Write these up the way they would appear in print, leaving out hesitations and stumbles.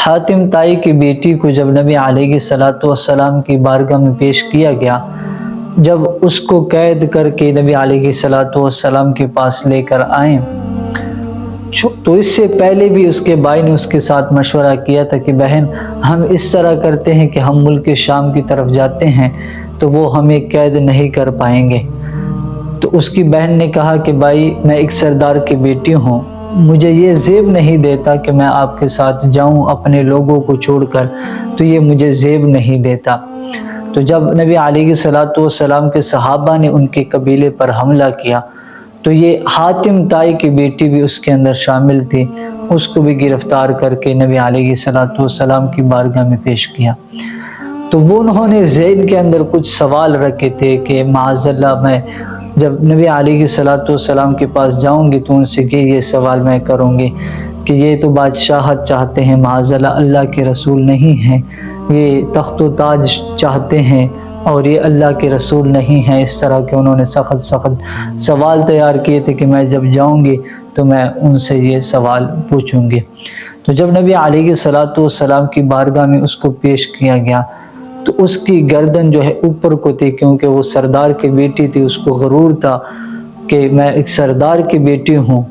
حاتم طائی کی بیٹی کو جب نبی علیہ السلام کی بارگاہ میں پیش کیا گیا، جب اس کو قید کر کے نبی علیہ السلام کے پاس لے کر آئے تو اس سے پہلے بھی اس کے بھائی نے اس کے ساتھ مشورہ کیا تھا کہ بہن ہم اس طرح کرتے ہیں کہ ہم ملک شام کی طرف جاتے ہیں تو وہ ہمیں قید نہیں کر پائیں گے۔ تو اس کی بہن نے کہا کہ بھائی میں ایک سردار کی بیٹی ہوں، مجھے یہ زیب نہیں دیتا کہ میں آپ کے ساتھ جاؤں اپنے لوگوں کو چھوڑ کر، تو یہ مجھے زیب نہیں دیتا۔ تو جب نبی علیہ السلام کے صحابہ نے ان کے قبیلے پر حملہ کیا تو یہ حاتم طائی کی بیٹی بھی اس کے اندر شامل تھی، اس کو بھی گرفتار کر کے نبی علیہ السلام کی بارگاہ میں پیش کیا۔ تو وہ انہوں نے ذہن کے اندر کچھ سوال رکھے تھے کہ معاذ اللہ میں جب نبی علیہ السلام کے پاس جاؤں گی تو ان سے یہ سوال میں کروں گی کہ یہ تو بادشاہت چاہتے ہیں، معاذ اللہ کے رسول نہیں ہیں، یہ تخت و تاج چاہتے ہیں اور یہ اللہ کے رسول نہیں ہیں۔ اس طرح کے انہوں نے سخت سوال تیار کیے تھے کہ میں جب جاؤں گی تو میں ان سے یہ سوال پوچھوں گی۔ تو جب نبی علیہ السلام کی بارگاہ میں اس کو پیش کیا گیا تو اس کی گردن جو ہے اوپر کو تھی، کیونکہ وہ سردار کی بیٹی تھی، اس کو غرور تھا کہ میں ایک سردار کی بیٹی ہوں،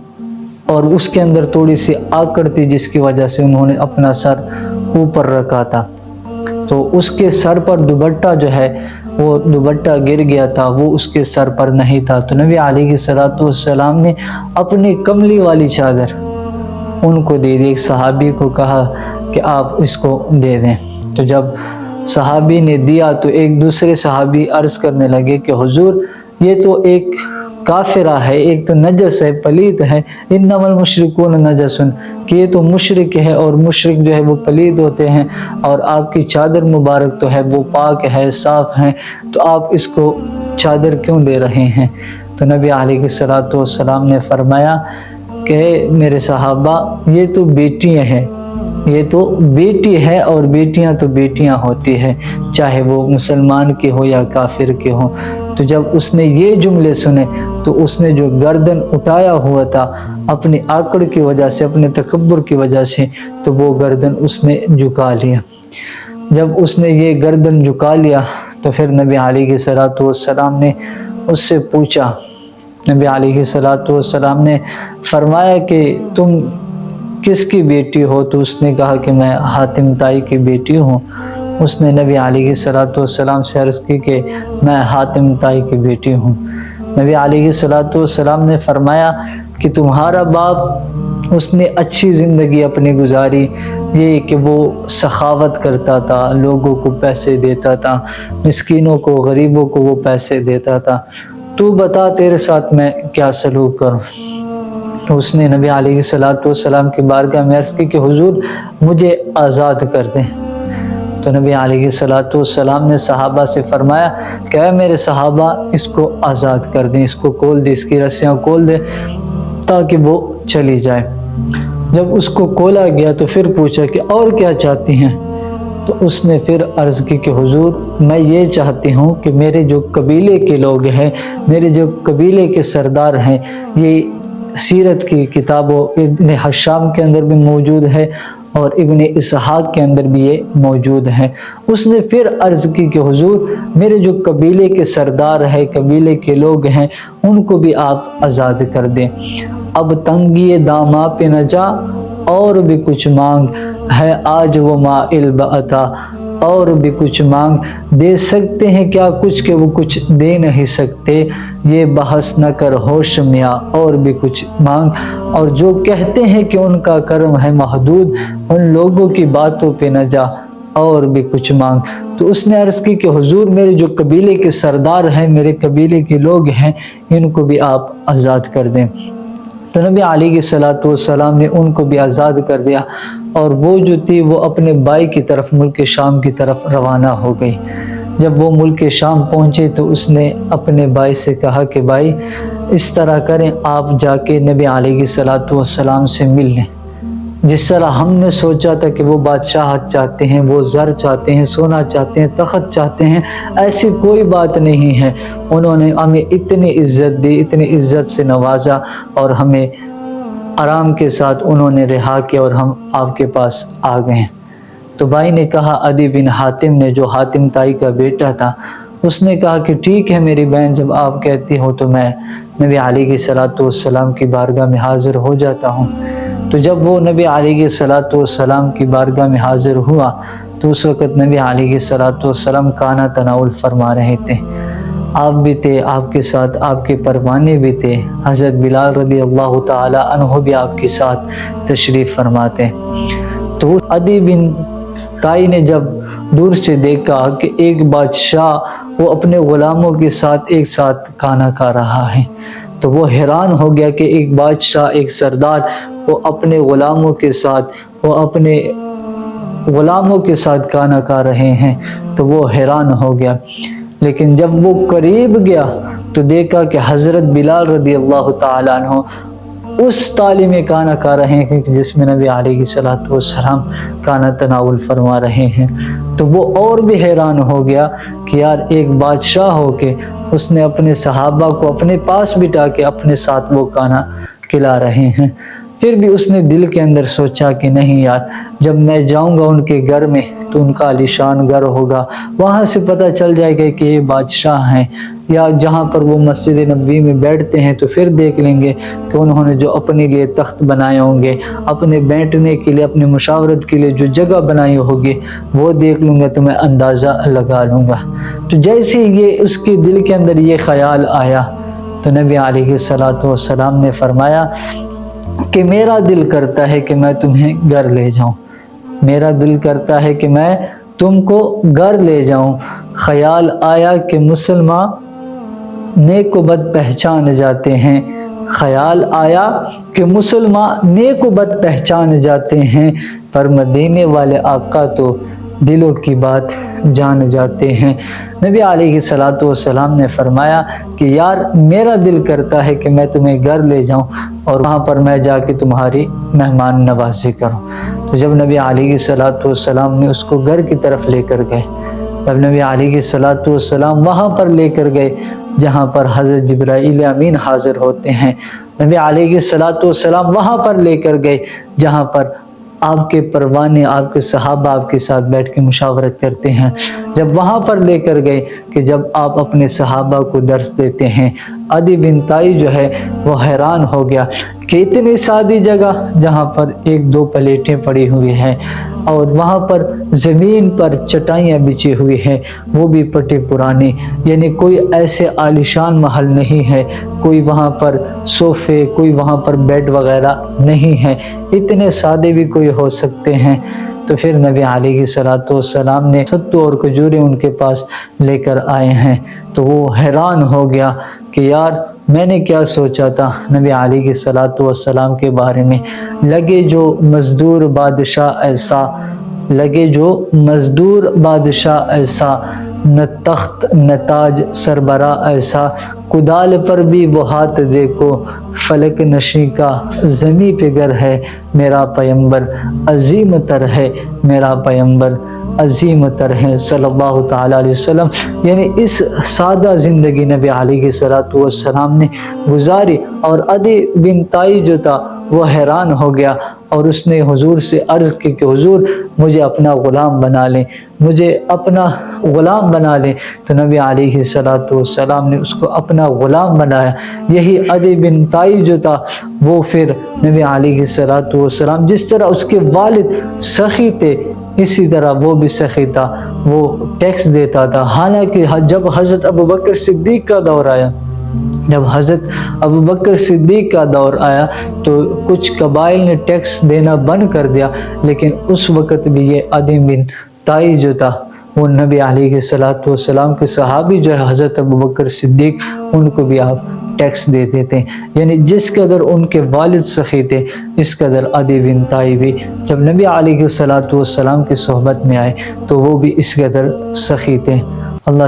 اور اس کے اندر تھوڑی سی آکڑ تھی جس کی وجہ سے انہوں نے اپنا سر اوپر رکھا تھا۔ تو اس کے سر پر دوپٹہ جو ہے وہ دوپٹہ گر گیا تھا، وہ اس کے سر پر نہیں تھا۔ تو نبی علیہ السلام نے اپنی کملی والی چادر ان کو دے دی، ایک صحابی کو کہا کہ آپ اس کو دے دیں۔ تو جب صحابی نے دیا تو ایک دوسرے صحابی عرض کرنے لگے کہ حضور یہ تو ایک کافرہ ہے، ایک تو نجس ہے، پلید ہے، انما المشرکون نجس، کہ یہ تو مشرک ہے اور مشرک جو ہے وہ پلید ہوتے ہیں، اور آپ کی چادر مبارک تو ہے وہ پاک ہے، صاف ہے، تو آپ اس کو چادر کیوں دے رہے ہیں؟ تو نبی علیہ السلام نے فرمایا کہ میرے صحابہ یہ تو بیٹیاں ہیں، یہ تو بیٹی ہے، اور بیٹیاں تو بیٹیاں ہوتی ہیں، چاہے وہ مسلمان کی ہو یا کافر کی ہو۔ تو جب اس نے یہ جملے سنے تو اس نے جو گردن اٹھایا ہوا تھا اپنی آکڑ کی وجہ سے، اپنے تکبر کی وجہ سے، تو وہ گردن اس نے جھکا لیا۔ جب اس نے یہ گردن جھکا لیا تو پھر نبی علیہ السلام نے اس سے پوچھا، نبی علیہ السلام نے فرمایا کہ تم کس کی بیٹی ہو؟ تو اس نے کہا کہ میں حاتم طائی کی بیٹی ہوں۔ اس نے نبی علیہ السلام سے عرض کی کہ میں حاتم طائی کی بیٹی ہوں۔ نبی علیہ السلام نے فرمایا کہ تمہارا باپ اس نے اچھی زندگی اپنی گزاری، یہ کہ وہ سخاوت کرتا تھا، لوگوں کو پیسے دیتا تھا، مسکینوں کو غریبوں کو وہ پیسے دیتا تھا، تو بتا تیرے ساتھ میں کیا سلوک کروں؟ تو اس نے نبی علیہ السلام کی بارگاہ میں عرض کی کہ حضور مجھے آزاد کر دیں۔ تو نبی علیہ السلام نے صحابہ سے فرمایا کہ اے میرے صحابہ اس کو آزاد کر دیں، اس کو کھول دیں، اس کی رسیاں کھول دیں تاکہ وہ چلی جائے۔ جب اس کو کھولا گیا تو پھر پوچھا کہ اور کیا چاہتی ہیں؟ تو اس نے پھر عرض کی کہ حضور میں یہ چاہتی ہوں کہ میرے جو قبیلے کے لوگ ہیں، میرے جو قبیلے کے سردار ہیں، یہ سیرت کی کتابوں ابن حشام کے اندر بھی موجود ہے اور ابن اسحاق کے اندر بھی یہ موجود ہے۔ اس نے پھر عرض کی کہ حضور میرے جو قبیلے کے سردار ہیں، قبیلے کے لوگ ہیں، ان کو بھی آپ آزاد کر دیں۔ اب تنگی داماں پہ نہ جا اور بھی کچھ مانگ، ہے آج وہ مائل بعطا، اور بھی کچھ مانگ، دے سکتے ہیں کیا کچھ کہ وہ کچھ دے نہیں سکتے، یہ بحث نہ کر ہوش میاں، اور بھی کچھ مانگ۔ اور جو کہتے ہیں کہ ان کا کرم ہے محدود، ان لوگوں کی باتوں پہ نہ جا، اور بھی کچھ مانگ۔ تو اس نے عرض کی کہ حضور میرے جو قبیلے کے سردار ہیں، میرے قبیلے کے لوگ ہیں، ان کو بھی آپ آزاد کر دیں۔ تو نبی علیہ السلام نے ان کو بھی آزاد کر دیا، اور وہ جو تھی وہ اپنے بھائی کی طرف ملک شام کی طرف روانہ ہو گئی۔ جب وہ ملک شام پہنچے تو اس نے اپنے بھائی سے کہا کہ بھائی اس طرح کریں، آپ جا کے نبی علیہ السلام سے مل لیں۔ جس طرح ہم نے سوچا تھا کہ وہ بادشاہت چاہتے ہیں، وہ زر چاہتے ہیں، سونا چاہتے ہیں، تخت چاہتے ہیں، ایسی کوئی بات نہیں ہے۔ انہوں نے ہمیں اتنی عزت دی، اتنی عزت سے نوازا، اور ہمیں آرام کے ساتھ انہوں نے رہا کیا اور ہم آپ کے پاس آ گئے۔ تو بھائی نے کہا، عدی بن حاتم نے، جو حاتم تائی کا بیٹا تھا، اس نے کہا کہ ٹھیک ہے میری بہن، جب آپ کہتی ہو تو میں نبی علیہ الصلوۃ والسلام کی بارگاہ میں حاضر ہو جاتا ہوں۔ تو جب وہ نبی علیہ الصلوۃ والسلام کی بارگاہ میں حاضر ہوا تو اس وقت نبی علیہ الصلوۃ والسلام کھانا تناول فرما رہے تھے۔ آپ بھی تھے، آپ کے ساتھ آپ کے پروانے بھی تھے، حضرت بلال رضی اللہ تعالی عنہ بھی آپ کے ساتھ تشریف فرماتے۔ تو عدی بن تائی نے جب دور سے دیکھا کہ ایک بادشاہ وہ اپنے غلاموں کے ساتھ ایک ساتھ کھانا کھا رہا ہے، تو وہ حیران ہو گیا کہ ایک بادشاہ، ایک سردار وہ اپنے غلاموں کے ساتھ کھانا کھا رہے ہیں، تو وہ حیران ہو گیا۔ لیکن جب وہ قریب گیا تو دیکھا کہ حضرت بلال رضی اللہ تعالیٰ عنہ اس تالی میں کھانا کھا رہے ہیں جس میں نبی علیہ الصلوۃ والسلام کھانا تناول فرما رہے ہیں۔ تو وہ اور بھی حیران ہو گیا کہ یار، ایک بادشاہ ہو کے اس نے اپنے صحابہ کو اپنے پاس بٹھا کے اپنے ساتھ وہ کھانا کھلا رہے ہیں۔ پھر بھی اس نے دل کے اندر سوچا کہ نہیں یار، جب میں جاؤں گا ان کے گھر میں تو ان کا عالیشان گھر ہوگا، وہاں سے پتہ چل جائے گا کہ یہ بادشاہ ہیں، یا جہاں پر وہ مسجد نبوی میں بیٹھتے ہیں تو پھر دیکھ لیں گے کہ انہوں نے جو اپنے لیے تخت بنائے ہوں گے، اپنے بیٹھنے کے لیے، اپنے مشاورت کے لیے جو جگہ بنائی ہوگی وہ دیکھ لوں گا تو میں اندازہ لگا لوں گا۔ تو جیسے یہ اس کے دل کے اندر یہ خیال آیا تو نبی علیہ الصلوۃ والسلام نے فرمایا کہ میرا دل کرتا ہے کہ میں تمہیں گھر لے جاؤں، میرا دل کرتا ہے کہ میں تم کو گھر لے جاؤں۔ خیال آیا کہ مسلمان نیک و بد پہچان جاتے ہیں، خیال آیا کہ مسلمان نیک و بد پہچان جاتے ہیں، پر مدینے والے آقا تو دلوں کی بات جان جاتے ہیں۔ نبی علیہ الصلوۃ والسلام نے فرمایا کہ یار، میرا دل کرتا ہے کہ میں تمہیں گھر لے جاؤں اور وہاں پر میں جا کے تمہاری مہمان نوازی کروں۔ تو جب نبی علیہ الصلوۃ والسلام نے اس کو گھر کی طرف لے کر گئے، جب نبی علیہ الصلوۃ والسلام وہاں پر لے کر گئے جہاں پر حضرت جبرائیل امین حاضر ہوتے ہیں، نبی علیہ الصلوۃ والسلام وہاں پر لے کر گئے جہاں پر آپ کے پروانے، آپ کے صحابہ آپ کے ساتھ بیٹھ کے مشاورت کرتے ہیں۔ جب وہاں پر لے کر گئے کہ جب آپ اپنے صحابہ کو درس دیتے ہیں، عدی بن تائی جو ہے وہ حیران ہو گیا کہ اتنی سادی جگہ جہاں پر ایک دو پلیٹیں پڑی ہوئی ہیں اور وہاں پر زمین پر چٹائیاں بچھی ہوئی ہیں، وہ بھی پٹی پرانی، یعنی کوئی ایسے عالیشان محل نہیں ہے، کوئی وہاں پر صوفے، کوئی وہاں پر بیڈ وغیرہ نہیں ہے، اتنے سادے بھی کوئی ہو سکتے ہیں۔ تو پھر نبی علیہ الصلوۃ والسلام نے ستو اور کھجوریں ان کے پاس لے کر آئے ہیں، تو وہ حیران ہو گیا کہ یار، میں نے کیا سوچا تھا نبی علیہ الصلوۃ والسلام کے بارے میں، لگے جو مزدور بادشاہ ایسا، نہ تخت نہ تاج سربراہ ایسا، کدال پر بھی وہ ہاتھ دیکھو، فلک نشیں کا زمیں پہ گر ہے میرا پیمبر، عظیم تر ہے میرا پیمبر، عظیم تر ہے صلی اللہ تعالیٰ علیہ وسلم۔ یعنی اس سادہ زندگی نبی علیہ الصلوۃ والسلام نے گزاری، اور عدی بن تائی جو تھا وہ حیران ہو گیا اور اس نے حضور سے عرض کی کہ حضور، مجھے اپنا غلام بنا لیں، مجھے اپنا غلام بنا لیں۔ تو نبی علیہ الصلوۃ والسلام نے اس کو اپنا غلام بنایا۔ یہی عدی بن تائی جو تھا وہ پھر نبی علیہ الصلوۃ والسلام، جس طرح اس کے والد سخی تھے اسی طرح وہ بھی سخی تھا، وہ ٹیکس دیتا تھا۔ حالانکہ جب حضرت ابوبکر صدیق کا دور آیا تو کچھ قبائل نے ٹیکس دینا بند کر دیا، لیکن اس وقت بھی یہ عدی بن تائی جو تھا وہ نبی علیہ الصلوۃ والسلام کے صحابی جو ہے حضرت ابوبکر صدیق، ان کو بھی آپ ٹیکس دے دیتے ہیں۔ یعنی جس قدر ان کے والد سخی تھے اس قدر عدی بن تائی بھی جب نبی علیہ الصلوۃ والسلام کی صحبت میں آئے تو وہ بھی اس قدر سخی تھے۔ اللہ